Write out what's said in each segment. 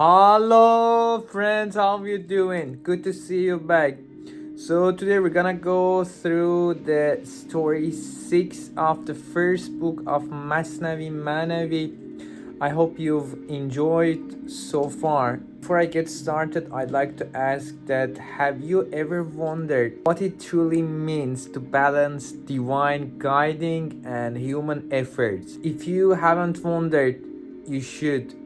Hello friends, how you doing? Good to see you back. So today we're gonna go through the story 6 of the first book of Masnavi Ma'navi. I hope you've enjoyed so far. Before I get started, I'd like to ask that have you ever wondered what it truly means to balance divine guiding and human efforts? If you haven't wondered, you should.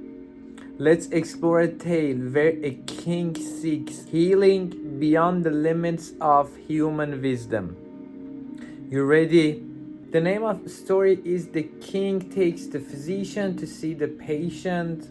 Let's explore a tale where a king seeks healing beyond the limits of human wisdom. You ready? The name of the story is The King Takes the Physician to See the Patient.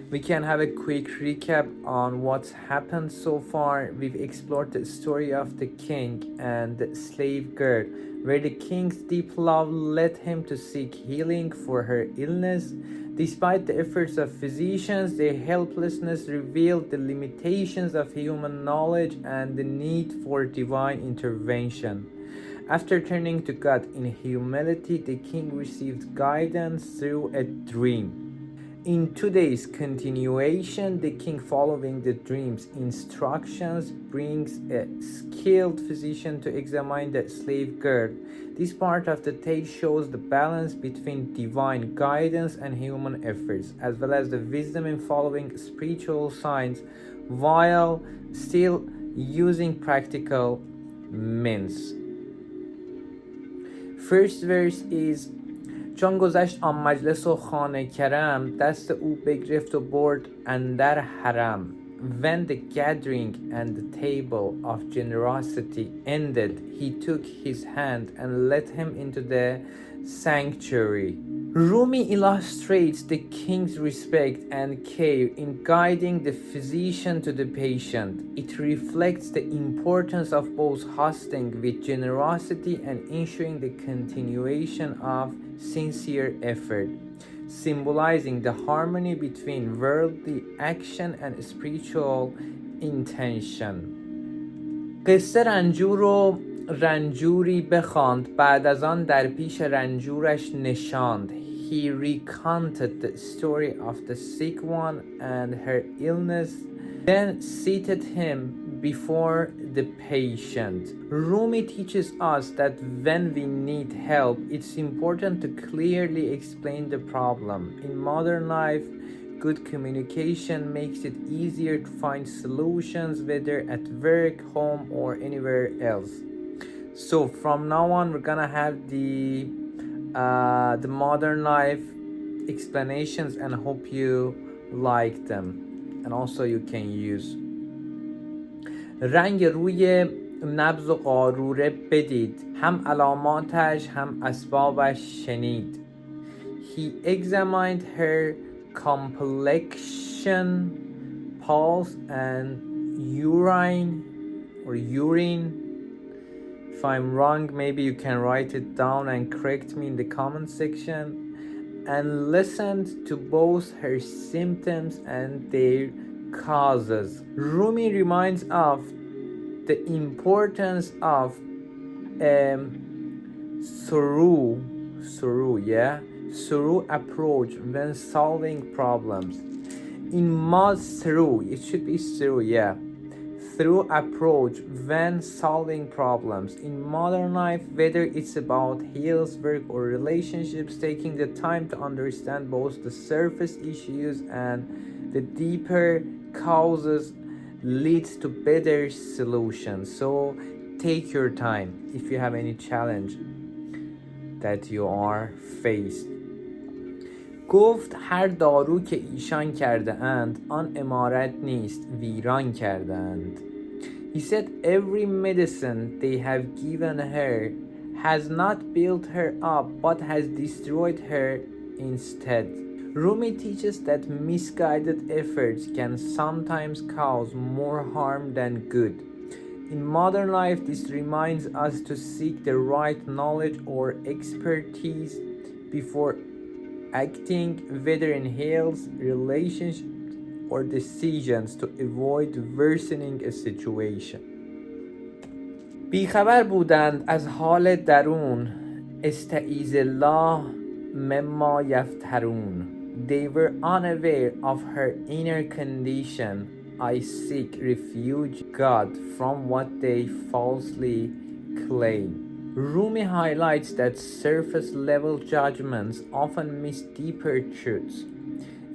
We can have a quick recap on what's happened so far. We've explored the story of the king and the slave girl, where the king's deep love led him to seek healing for her illness. Despite the efforts of physicians, their helplessness revealed the limitations of human knowledge and the need for divine intervention. After turning to God in humility, the king received guidance through a dream. In today's continuation, the king, following the dream's instructions, brings a skilled physician to examine the slave girl. This part of the tale shows the balance between divine guidance and human efforts, as well as the wisdom in following spiritual signs while still using practical means. First verse is چون گذشت آن مجلس و خانه کرم دست او بگرفت و برد اندر حرم. When the gathering and the table of generosity ended, he took his hand and led him into the sanctuary. Rumi illustrates the king's respect and care in guiding the physician to the patient. It reflects the importance of both hosting with generosity and ensuring the continuation of sincere effort, symbolizing the harmony between worldly action and spiritual intention. قصه رنجور و رنجوری بخواند بعد از آن در پیش رنجورش نشاند. He recounted the story of the sick one and her illness, then seated him before the patient. Rumi teaches us that when we need help, it's important to clearly explain the problem. In modern life, good communication makes it easier to find solutions, whether at work, home, or anywhere else. So from now on, we're gonna have the modern life explanations, and hope you like them, and also you can use. رنگ روی نبض و قاروره بدید، هم علاماتش هم اسبابش شنید. He examined her complexion, pulse, and urine. If I'm wrong, maybe you can write it down and correct me in the comment section. And listened to both her symptoms and their causes. Rumi reminds of the importance of suru approach when solving problems. It should be through approach when solving problems. In modern life, whether it's about health, work, or relationships, taking the time to understand both the surface issues and the deeper causes leads to better solutions. So take your time if you have any challenge that you are faced. گفت هر دارو که ایشان کرده اند آن عمارت نیست ویران کرده اند. He said every medicine they have given her has not built her up but has destroyed her instead. Rumi teaches that misguided efforts can sometimes cause more harm than good. In modern life, this reminds us to seek the right knowledge or expertise before acting, whether in health, relationships, or decisions, to avoid worsening a situation. بیخبر بودند از حال درون استعیذ الله مما یفترون. They were unaware of her inner condition. I seek refuge, God, from what they falsely claim. Rumi highlights that surface level judgments often miss deeper truths.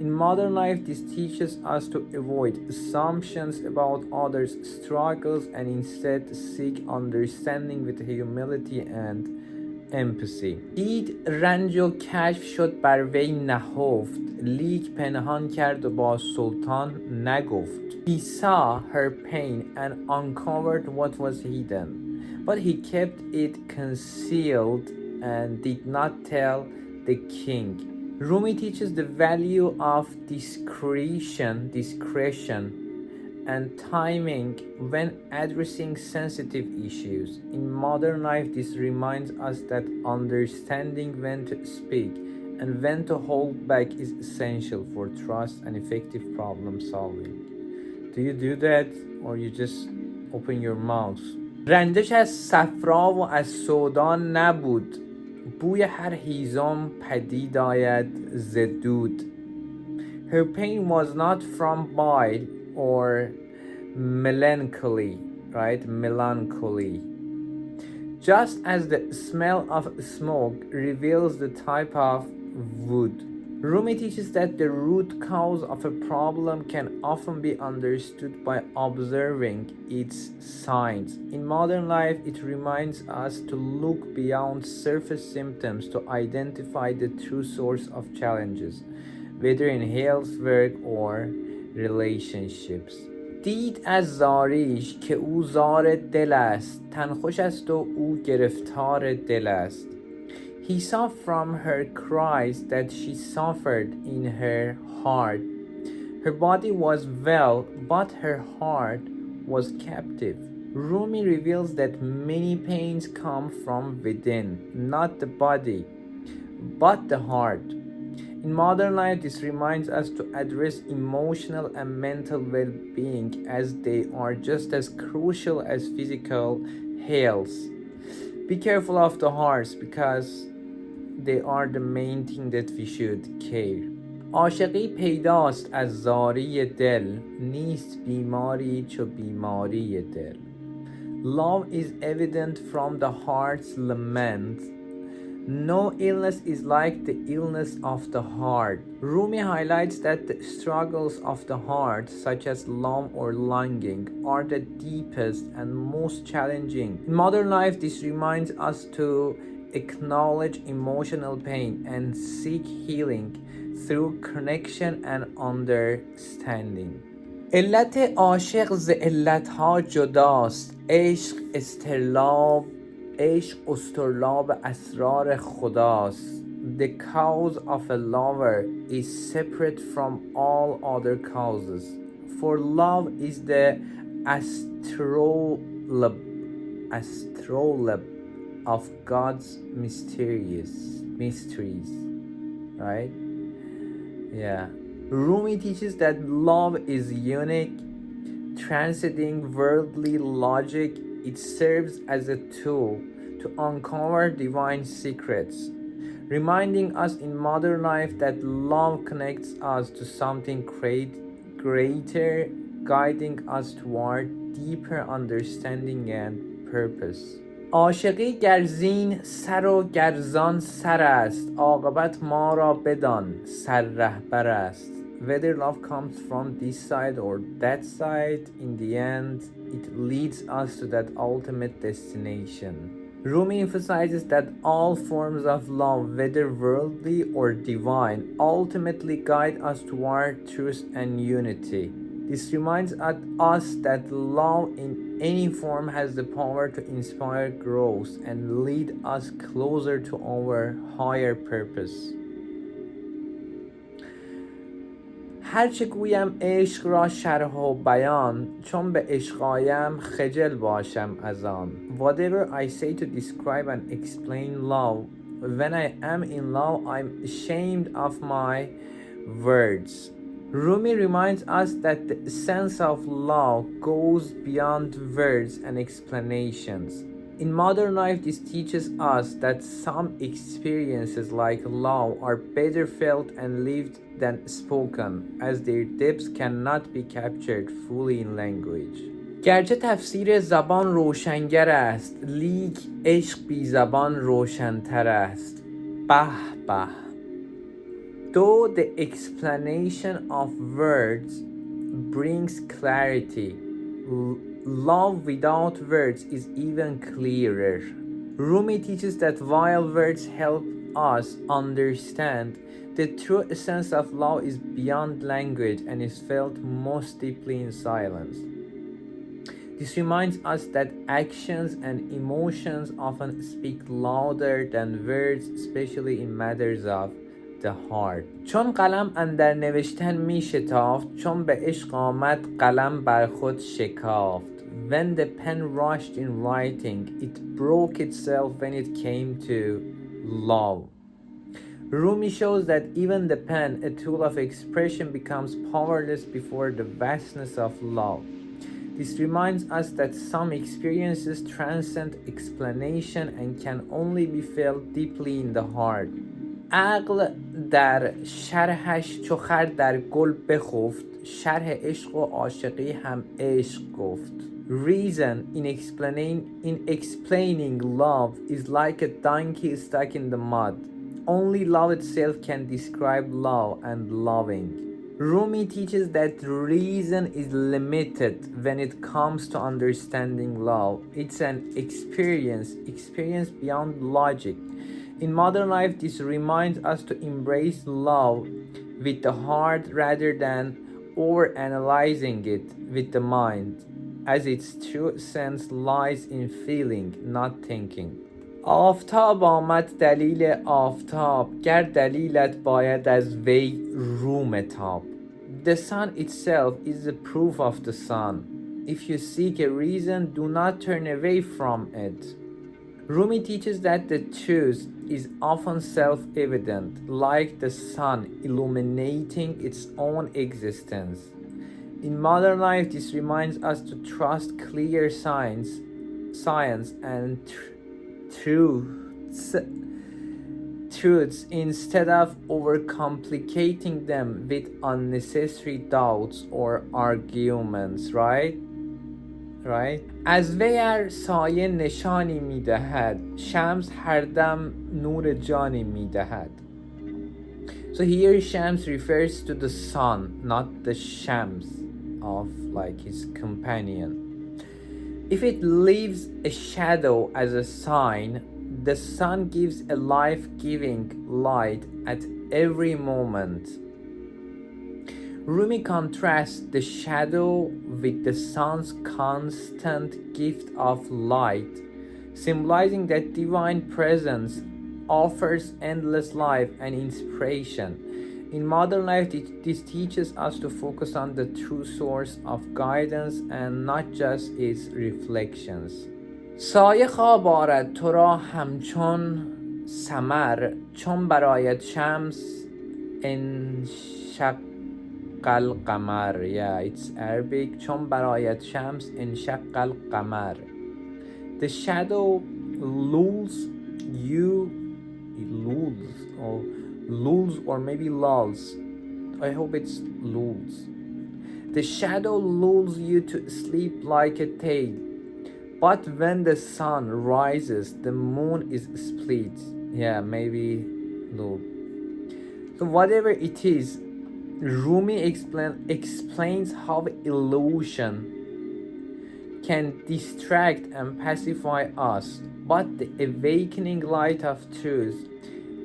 In modern life, this teaches us to avoid assumptions about others' struggles and instead seek understanding with humility and empathy. دید رنج و کشف شد بر وی نهفت، لیک پنهان کرد و با سلطان نگفت. He saw her pain and uncovered what was hidden, but he kept it concealed and did not tell the king. Rumi teaches the value of discretion and timing when addressing sensitive issues. In modern life, this reminds us that understanding when to speak and when to hold back is essential for trust and effective problem solving. Do you do that, or you just open your mouth? رنجش از صفرا و از سودا نبود، بوی هر هیزم پدید آید ز دود. Her pain was not from bile or melancholy, right? Melancholy. Just as the smell of smoke reveals the type of wood. Rumi teaches that the root cause of a problem can often be understood by observing its signs. In modern life, it reminds us to look beyond surface symptoms to identify the true source of challenges, whether in health, work, or relationships. دید از زاریش که او زار دل است، تن خوش است و او گرفتار دل است. He saw from her cries that she suffered in her heart. Her body was well, but her heart was captive. Rumi reveals that many pains come from within, not the body, but the heart. In modern life, this reminds us to address emotional and mental well-being as they are just as crucial as physical health. Be careful of the hearts because they are the main thing that we should care. عاشقی پیداست از زاری دل، نیست بیماری چو بیماری دل. Love is evident from the heart's lament. No illness is like the illness of the heart. Rumi highlights that the struggles of the heart, such as love or longing, are the deepest and most challenging. In modern life, this reminds us to acknowledge emotional pain and seek healing through connection and understanding. علت عاشق ز علتها جداست، عشق استرلاب اسرار خداست. The cause of a lover is separate from all other causes, for love is the astrolabe of God's mysteries, right? Yeah. Rumi teaches that love is unique, transcending worldly logic. It serves as a tool to uncover divine secrets, reminding us in modern life that love connects us to something greater, guiding us toward deeper understanding and purpose. عاشقی گر زین سر و گرزان سر است، عاقبت ما را بدان سر رهبر است. Whether love comes from this side or that side, in the end, it leads us to that ultimate destination. Rumi emphasizes that all forms of love, whether worldly or divine, ultimately guide us toward truth and unity. This reminds us that love in any form has the power to inspire growth and lead us closer to our higher purpose. هرچه گویم عشق را شرح و بیان، چون به عشق آیم خجل باشم از آن. Whatever I say to describe and explain love, when I am in love, I'm ashamed of my words. Rumi reminds us that the sense of love goes beyond words and explanations. In modern life, this teaches us that some experiences like love are better felt and lived than spoken, as their depths cannot be captured fully in language. گرچه تفسیر زبان روشنگر است، لیک عشق بی زبان روشن‌تر است. به به. Though the explanation of words brings clarity, love without words is even clearer. Rumi teaches that while words help us understand, the true essence of love is beyond language and is felt most deeply in silence. This reminds us that actions and emotions often speak louder than words, especially in matters of the heart. چون قلم اندر نوشتن می شتافت، چون به عشق آمد قلم بر خود شکافت. When the pen rushed in writing, it broke itself when it came to love. Rumi shows that even the pen, a tool of expression, becomes powerless before the vastness of love. This reminds us that some experiences transcend explanation and can only be felt deeply in the heart. عقل در شرحش چو خر در گل بخفت، شرح عشق و عاشقی هم عشق گفت. Reason in explaining love is like a donkey stuck in the mud. Only love itself can describe love and loving. Rumi teaches that reason is limited when it comes to understanding love. It's an experience beyond logic. In modern life, this reminds us to embrace love with the heart rather than overanalyzing it with the mind, as its true sense lies in feeling, not thinking. آفتاب آمد دلیل آفتاب، گر دلیلت باید از وی رومتاب. The sun itself is the proof of the sun. If you seek a reason, do not turn away from it. Rumi teaches that the truth is often self-evident, like the sun illuminating its own existence. In modern life, this reminds us to trust clear science and truths instead of overcomplicating them with unnecessary doubts or arguments, right? از وی ار سایه نشانی میدهد، شمس هر دم نور جانی میدهد. So here Shams refers to the sun, not the Shams of like his companion. If it leaves a shadow as a sign, the sun gives a life-giving light at every moment. Rumi contrasts the shadow with the sun's constant gift of light, symbolizing that divine presence offers endless life and inspiration. In modern life, this teaches us to focus on the true source of guidance and not just its reflections. سایه خواب آرد تو را همچون ثمر، چون برآید شمس انشق القمر. Yeah, it's Arabic. چون برآید شمس انشق القمر. The shadow lulls you, lulls or maybe lulls. I hope it's lulls. The shadow lulls you to sleep like a tale. But when the sun rises, the moon is split. Yeah, maybe lull. So whatever it is, Rumi explains how illusion can distract and pacify us, but the awakening light of truth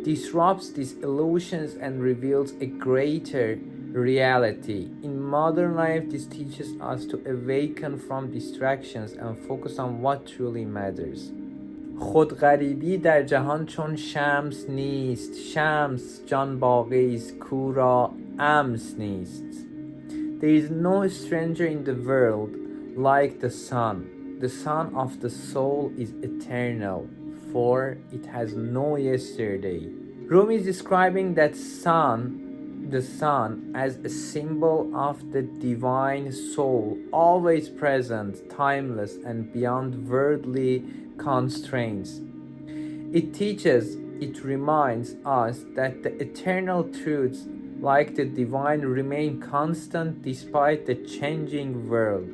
disrupts these illusions and reveals a greater reality. In modern life, this teaches us to awaken from distractions and focus on what truly matters. خودغریبی در جهان چون شمس نیست، شمس جان باقی است کو را امس نیست. There is no stranger in the world like the sun. The sun of the soul is eternal, for it has no yesterday. Rumi is describing that sun the sun as a symbol of the divine soul, always present, timeless, and beyond worldly constraints. It reminds us that the eternal truths, like the divine, remain constant despite the changing world.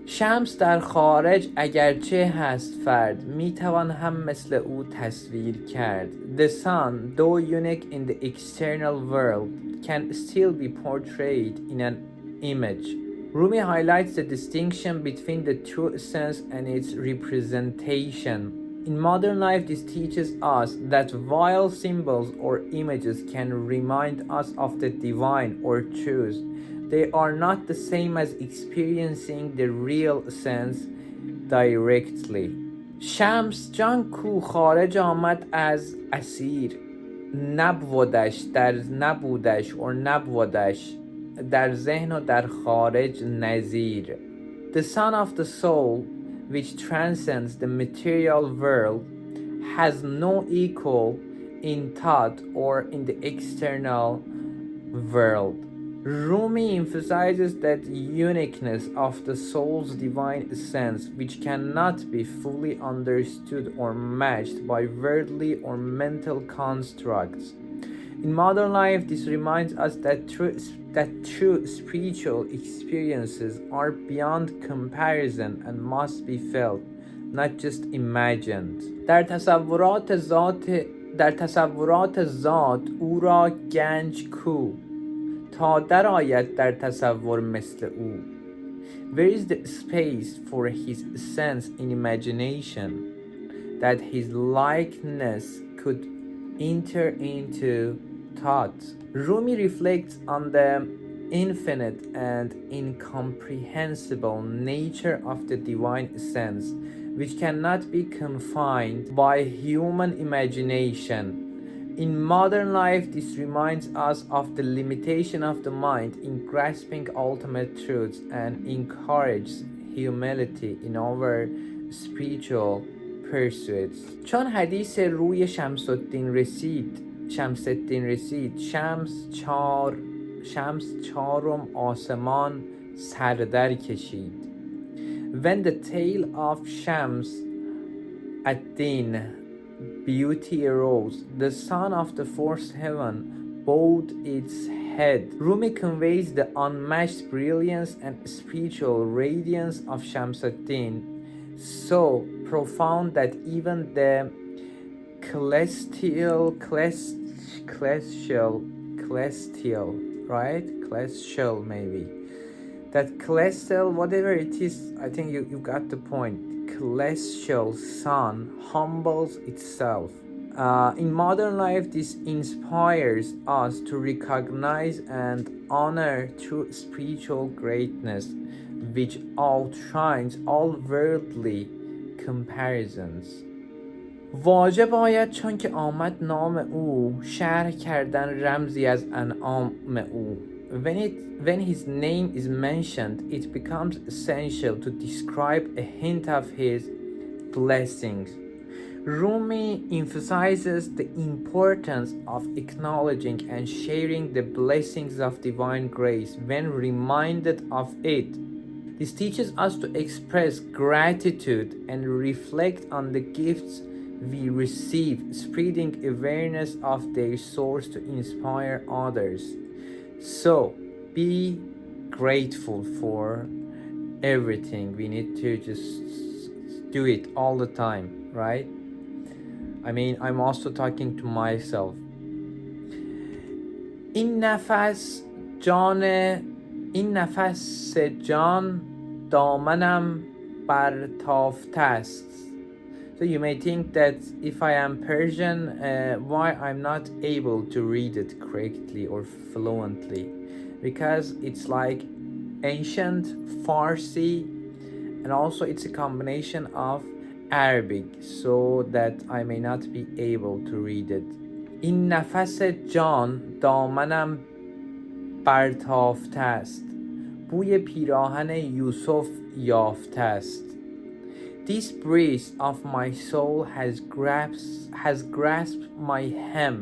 شمس در خارج اگرچه هست فرد میتوان هم مثل او تصویر کرد. The sun, though unique in the external world, can still be portrayed in an image. Rumi highlights the distinction between the true sense and its representation. In modern life, this teaches us that while symbols or images can remind us of the divine or truth, they are not the same as experiencing the real sense directly. شمس جان کو خارج آمد از اسیر، نبودش در ذهن و در خارج نظیر. The son of the soul, which transcends the material world, has no equal in thought or in the external world. Rumi emphasizes that uniqueness of the soul's divine essence, which cannot be fully understood or matched by worldly or mental constructs. In modern life, this reminds us that true spiritual experiences are beyond comparison and must be felt, not just imagined. در تصورات ذات او را گنج کو، تا درآید در تصور مثل او. Where is the space for his sense in imagination, that his likeness could enter into thought? Rumi reflects on the infinite and incomprehensible nature of the divine essence, which cannot be confined by human imagination. In modern life, this reminds us of the limitation of the mind in grasping ultimate truths and encourages humility in our spiritual pursuits. چون حدیث روی شمس الدین رسید، شمس چارم آسمان سردر کشید. When the tale of Shams ad-Din beauty arose, the sun of the fourth heaven bowed its head. Rumi conveys the unmatched brilliance and spiritual radiance of Shams ad-Din, so profound that even the celestial, maybe. That celestial, whatever it is, I think you got the point. Celestial sun humbles itself. In modern life, this inspires us to recognize and honor true spiritual greatness, which outshines all worldly comparisons. واجب آید چون که آمد نام او، شرح کردن رمزی از انعام او. When his name is mentioned, it becomes essential to describe a hint of his blessings. Rumi emphasizes the importance of acknowledging and sharing the blessings of divine grace when reminded of it. This teaches us to express gratitude and reflect on the gifts we receive, spreading awareness of their source to inspire others. So, be grateful for everything. We need to just do it all the time, right? I mean, I'm also talking to myself. این نفس جان دامنم برتافته است. So you may think that if I am Persian, why I'm not able to read it correctly or fluently, because it's like ancient Farsi, and also it's a combination of Arabic, so that I may not be able to read it. این نفس جان دامنم برتافته است، بوی پیراهن یوسف یافته است. This breeze of my soul has grasped my hem,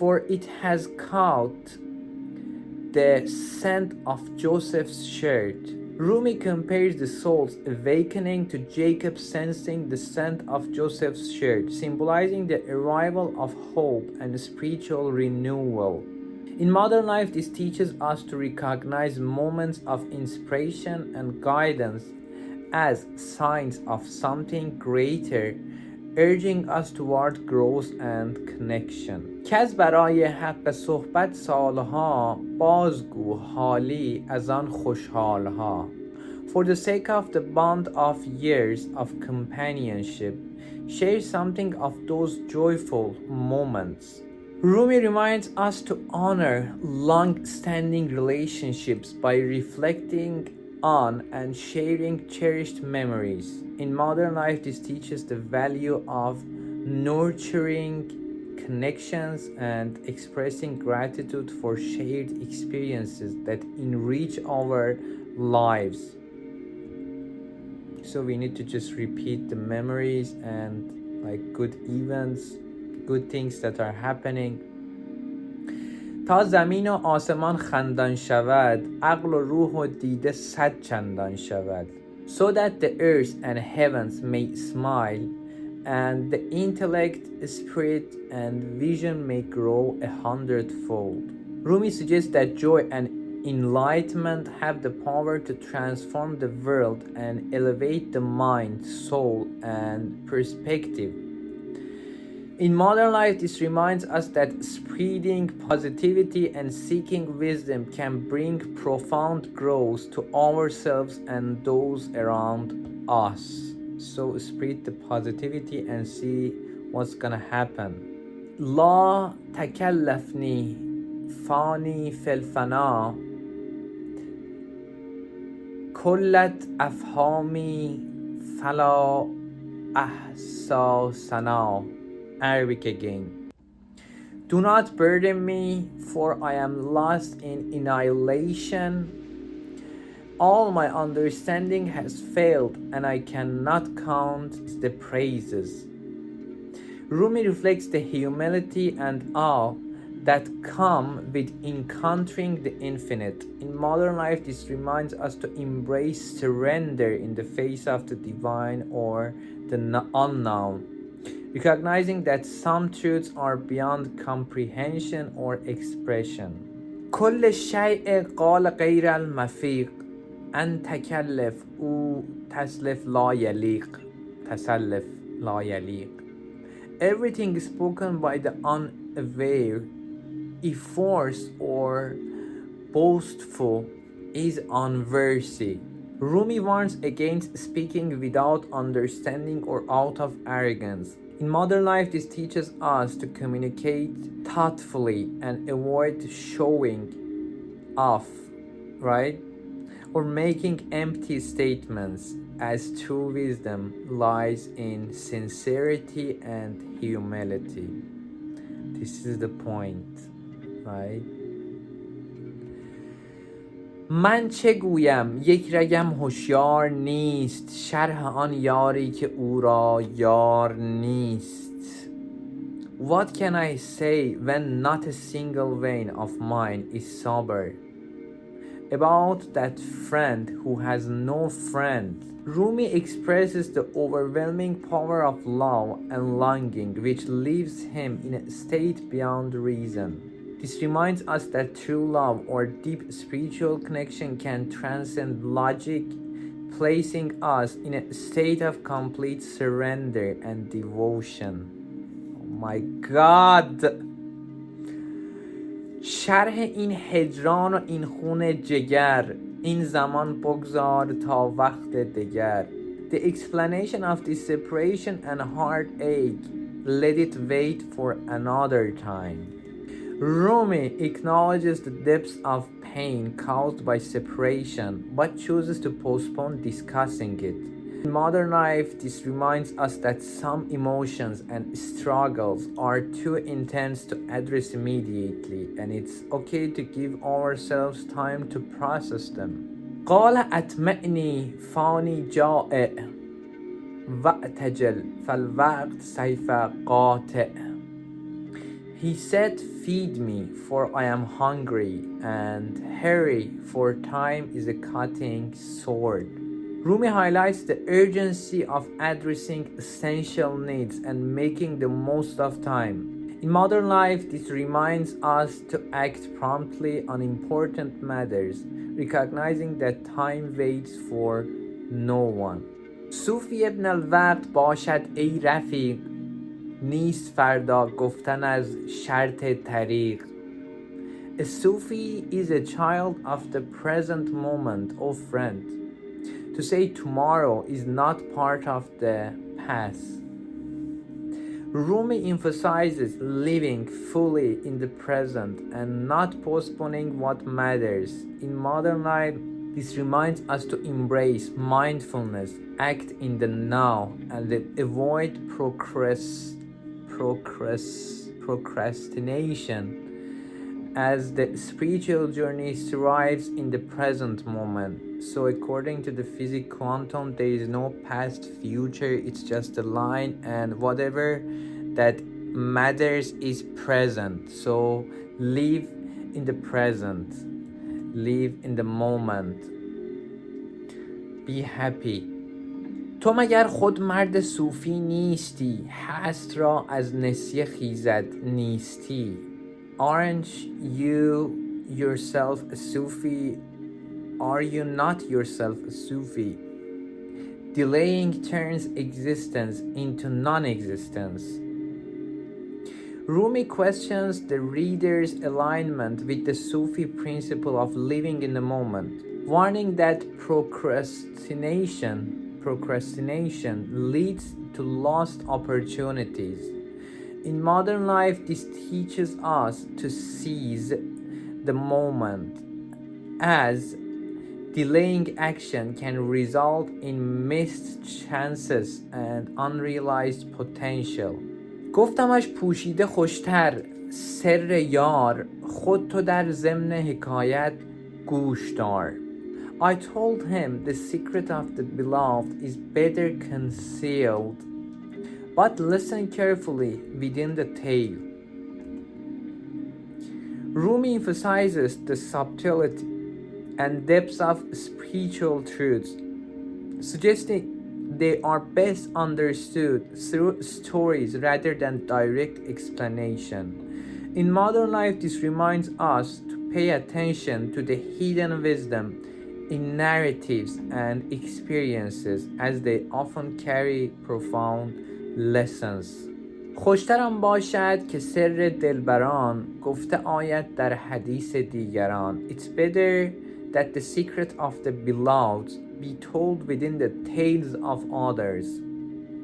for it has caught the scent of Joseph's shirt. Rumi compares the soul's awakening to Jacob sensing the scent of Joseph's shirt, symbolizing the arrival of hope and spiritual renewal. In modern life, this teaches us to recognize moments of inspiration and guidance as signs of something greater, urging us toward growth and connection. کس برای حق صحبت سالها بازگو حالی از آن خوشحالها. For the sake of the bond of years of companionship, share something of those joyful moments. Rumi reminds us to honor long-standing relationships by reflecting on and sharing cherished memories. In modern life, this teaches the value of nurturing connections and expressing gratitude for shared experiences that enrich our lives. So we need to just repeat the memories and like good events, good things that are happening. تا زمین و آسمان خندان شود، عقل و روح و دیده صد چندان شود. So that the earth and heavens may smile, and the intellect, spirit, and vision may grow 100-fold. Rumi suggests that joy and enlightenment have the power to transform the world and elevate the mind, soul, and perspective. In modern life, this reminds us that spreading positivity and seeking wisdom can bring profound growth to ourselves and those around us. So spread the positivity and see what's gonna happen. لا تكلفني فاني في الفنا كلت أفهامي فلا أحسا سنا. Arabic again. Do not burden me, for I am lost in annihilation. All my understanding has failed, and I cannot count the praises. Rumi reflects the humility and awe that come with encountering the infinite. In modern life, this reminds us to embrace surrender in the face of the divine or the unknown, recognizing that some truths are beyond comprehension or expression. كل شيء قال غير المفيق أن تكلف او تسلف لا يليق تسلف لا يليق. Everything spoken by the unaware, if forced or boastful, is unworthy. Rumi warns against speaking without understanding or out of arrogance. In modern life, this teaches us to communicate thoughtfully and avoid showing off, right? Or making empty statements, as true wisdom lies in sincerity and humility. This is the point, right? من چه گویم یک رگم هوشیار نیست، شرح آن یاری که او را یار نیست. What can I say when not a single vein of mine is sober about that friend who has no friend? Rumi expresses the overwhelming power of love and longing which leaves him in a state beyond reason. This reminds us that true love or deep spiritual connection can transcend logic, placing us in a state of complete surrender and devotion. Oh my God! شرح این هجران و این خون جگر، این زمان بگذار تا وقت دگر. The explanation of this separation and heartache, let it wait for another time. Rumi acknowledges the depths of pain caused by separation, but chooses to postpone discussing it. In modern life, this reminds us that some emotions and struggles are too intense to address immediately, and it's okay to give ourselves time to process them. قال أتمئني فاني جائع واعتجل فالوقت سيف قاطع. He said, "Feed me, for I am hungry, and hurry, for time is a cutting sword." Rumi highlights the urgency of addressing essential needs and making the most of time. In modern life, this reminds us to act promptly on important matters, recognizing that time waits for no one. صوفی ابن الوقت باشد ای رفیق، نیست فردا گفتن از شرط طریق. A Sufi is a child of the present moment, O friend. To say tomorrow is not part of the past. Rumi emphasizes living fully in the present and not postponing what matters. In modern life, this reminds us to embrace mindfulness, act in the now, and avoid procrastination, as the spiritual journey thrives in the present moment. So according to the physics quantum, there is no past future, it's just a line, and whatever that matters is present. So live in the present, live in the moment, be happy. تو مگر خود مرد صوفی نیستی، هست را از نسیه خیزد نیستی. Aren't you yourself a Sufi? Are you not yourself a Sufi? Delaying turns existence into non-existence. Rumi questions the reader's alignment with the Sufi principle of living in the moment, warning that procrastination leads to lost opportunities. In modern life, this teaches us to seize the moment, as delaying action can result in missed chances and unrealized potential. گفتمش پوشیده خوشتر سر یار، خود تو در ضمن حکایت گوش دار. I told him the secret of the beloved is better concealed, but listen carefully within the tale. Rumi emphasizes the subtlety and depths of spiritual truths, suggesting they are best understood through stories rather than direct explanation. In modern life, this reminds us to pay attention to the hidden wisdom in narratives and experiences, as they often carry profound lessons. خوشترم باشد که سر دلبران گفته آید در حدیث دیگران. It's better that the secret of the beloved be told within the tales of others.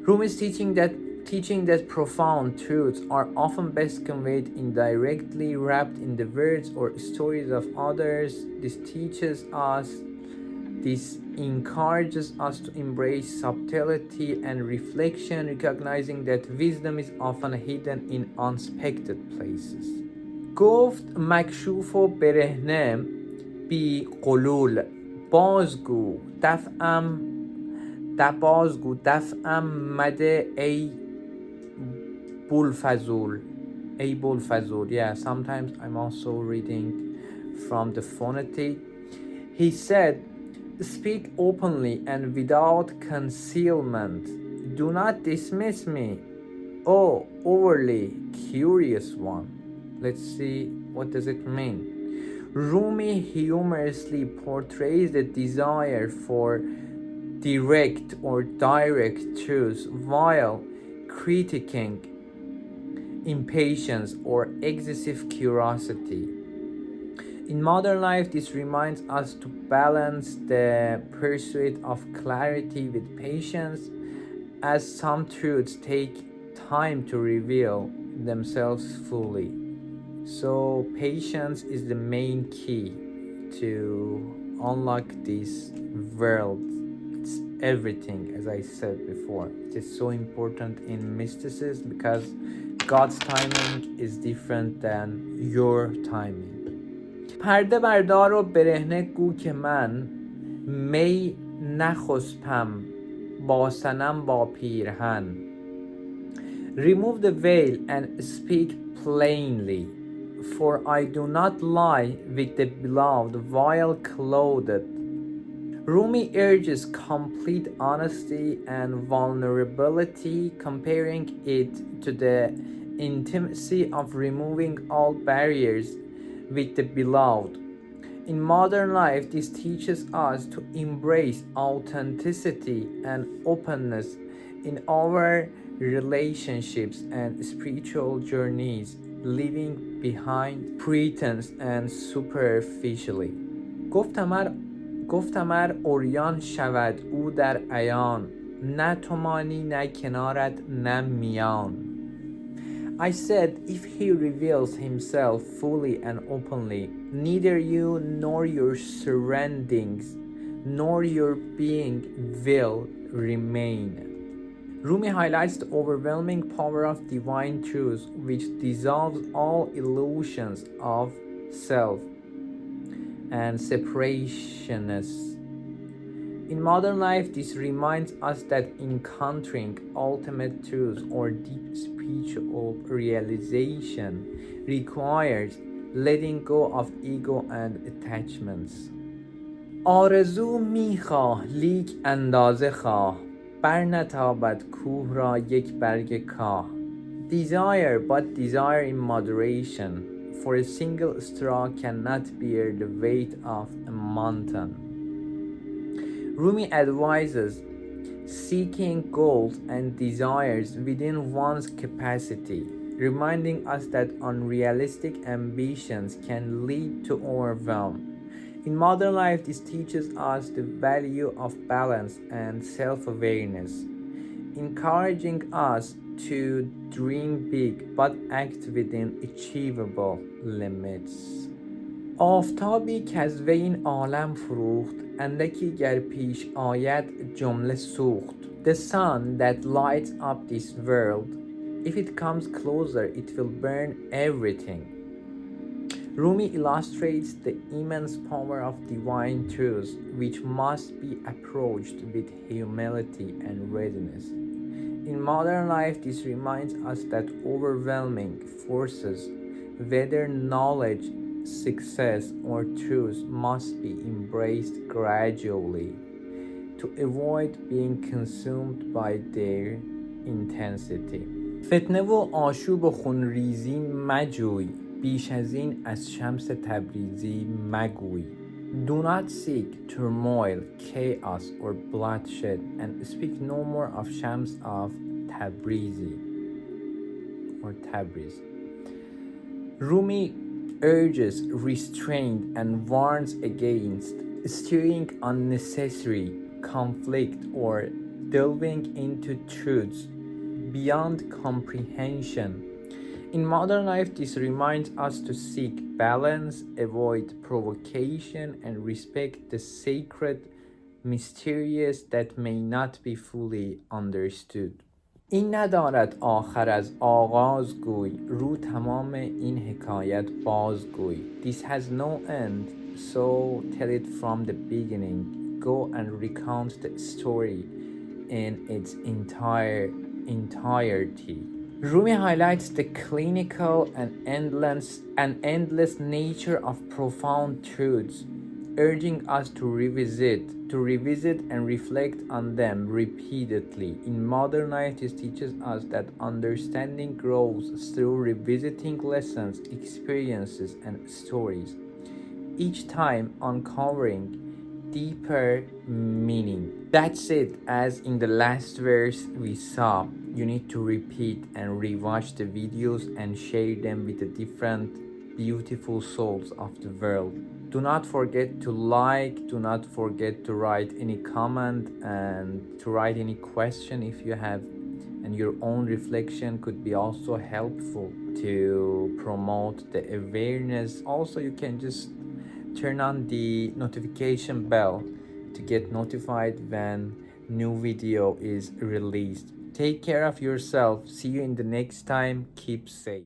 Rumi is teaching that profound truths are often best conveyed indirectly, wrapped in the words or stories of others. This encourages us to embrace subtlety and reflection, recognizing that wisdom is often hidden in unexpected places. گفت مکشوف و برهنه بی قلول، بازگو دفعم مده ای بولفزول. Yeah, sometimes I'm also reading from the phonetic. He said, speak openly and without concealment. Do not dismiss me, oh overly curious one. Let's see, what does it mean? Rumi humorously portrays the desire for direct truth while critiquing impatience or excessive curiosity. In modern life, this reminds us to balance the pursuit of clarity with patience, as some truths take time to reveal themselves fully. So patience is the main key to unlock this world. It's everything, as I said before. It is so important in mysticism because God's timing is different than your timing. پرده بردار و برهنه گو که من می نخسپم با صنم با پیرهن. Remove the veil and speak plainly, for I do not lie with the beloved while clothed. Rumi urges complete honesty and vulnerability, comparing it to the intimacy of removing all barriers with the beloved. In modern life, this teaches us to embrace authenticity and openness in our relationships and spiritual journeys, leaving behind pretense and superficially. گفتمر عریان شود او در عیان، نه تو مانی نه کنارت نه میان. I said, if he reveals himself fully and openly, neither you nor your surroundings nor your being will remain. Rumi highlights the overwhelming power of divine truth, which dissolves all illusions of self and separationists. In modern life, this reminds us that encountering ultimate truth or deep spiritual realization requires letting go of ego and attachments. آرزو میخواه لیک اندازه خواه، بر نتابد کوه را یک برگ کاه. Desire but desire in moderation, for a single straw cannot bear the weight of a mountain. Rumi advises seeking goals and desires within one's capacity, reminding us that unrealistic ambitions can lead to overwhelm. In modern life, this teaches us the value of balance and self-awareness, encouraging us to dream big but act within achievable limits. آفتابی کز وی این عالم فروخت، اندکی گر پیش آید جمله سوخت. The sun that lights up this world, if it comes closer it will burn everything. Rumi illustrates the immense power of divine truth, which must be approached with humility and readiness. In modern life, this reminds us that overwhelming forces, whether knowledge, success, or truth, must be embraced gradually to avoid being consumed by their intensity. فتنه و آشوب و خونریزی مجوی، بیش از این از شمس تبریزی مگوی. Do not seek turmoil, chaos, or bloodshed, and speak no more of Shams of Tabrizi or Tabriz. Rumi urges restraint and warns against stirring unnecessary conflict or delving into truths beyond comprehension. In modern life, this reminds us to seek balance, avoid provocation, and respect the sacred, mysterious that may not be fully understood. این ندارد آخر از آغاز گوی، رو تمام این حکایت بازگوی. This has no end, so tell it from the beginning. Go and recount the story in its entirety. Rumi highlights the clinical and endless nature of profound truths, urging us to revisit and reflect on them repeatedly. In modern life, this teaches us that understanding grows through revisiting lessons, experiences, and stories, each time uncovering deeper meaning. That's it. As in the last verse we saw, you need to repeat and rewatch the videos and share them with the different beautiful souls of the world. Do not forget to like, do not forget to write any comment and to write any question if you have, and your own reflection could be also helpful to promote the awareness. Also, you can just turn on the notification bell to get notified when new video is released. Take care of yourself. See you in the next time. Keep safe.